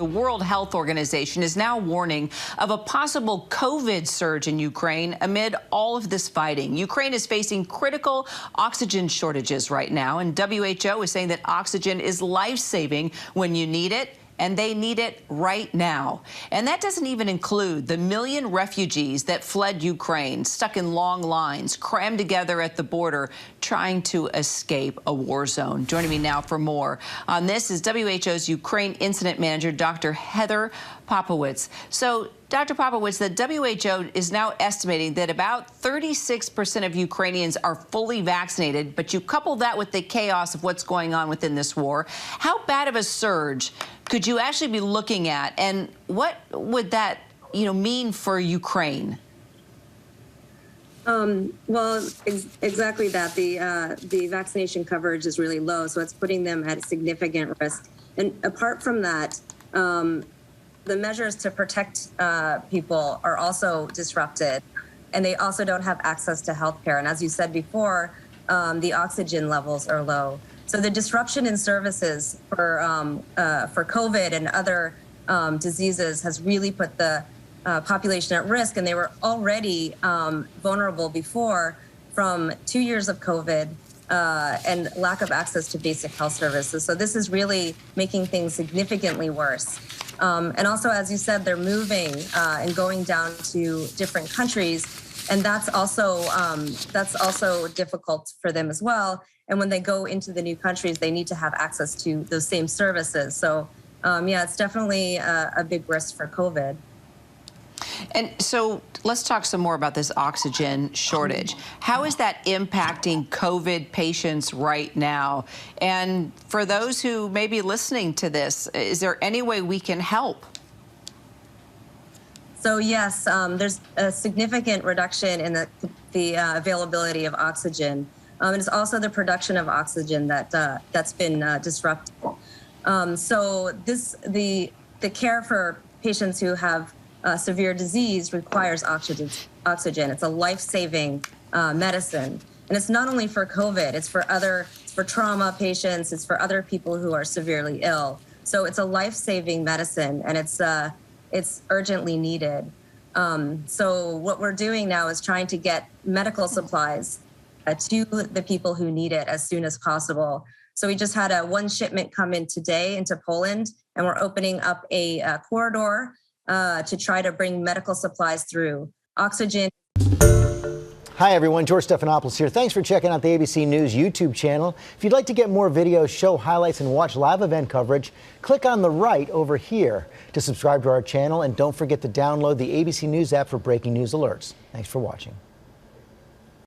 The World Health Organization is now warning of a possible COVID surge in Ukraine amid all of this fighting. Ukraine is facing critical oxygen shortages right now, and WHO is saying that oxygen is life-saving when you need it, and they need it right now. And that doesn't even include the million refugees that fled Ukraine, stuck in long lines, crammed together at the border, trying to escape a war zone. Joining me now for more on this is WHO's Ukraine Incident Manager, Dr. Heather Popowitz. So, Dr. Popowitz, the WHO is now estimating that about 36% of Ukrainians are fully vaccinated, but you couple that with the chaos of what's going on within this war. How bad of a surge could you actually be looking at, and what would that, mean for Ukraine? Well, exactly that. The vaccination coverage is really low, so it's putting them at significant risk. And apart from that, the measures to protect people are also disrupted, and they also don't have access to health care. And as you said before, the oxygen levels are low. So the disruption in services for COVID and other diseases has really put the population at risk, and they were already vulnerable before from 2 years of COVID and lack of access to basic health services. So this is really making things significantly worse. And also, as you said, they're moving and going down to different countries, and that's also difficult for them as well. And when they go into the new countries, they need to have access to those same services. So, yeah, it's definitely a big risk for COVID. And so let's talk some more about this oxygen shortage. How is that impacting COVID patients right now? And for those who may be listening to this, is there any way we can help? So yes, there's a significant reduction in the availability of oxygen. And it's also the production of oxygen that's been disrupted. So the care for patients who have severe disease requires oxygen. It's a life-saving medicine, and it's not only for COVID. It's for trauma patients. It's for other people who are severely ill. So it's a life-saving medicine, and it's urgently needed. So what we're doing now is trying to get medical supplies to the people who need it as soon as possible. So we just had one shipment come in today into Poland, and we're opening up a corridor to try to bring medical supplies through. Oxygen. Hi everyone, George Stephanopoulos here. Thanks for checking out the ABC News YouTube channel. If you'd like to get more videos, show highlights, and watch live event coverage, click on the right over here to subscribe to our channel, and don't forget to download the ABC News app for breaking news alerts. Thanks for watching.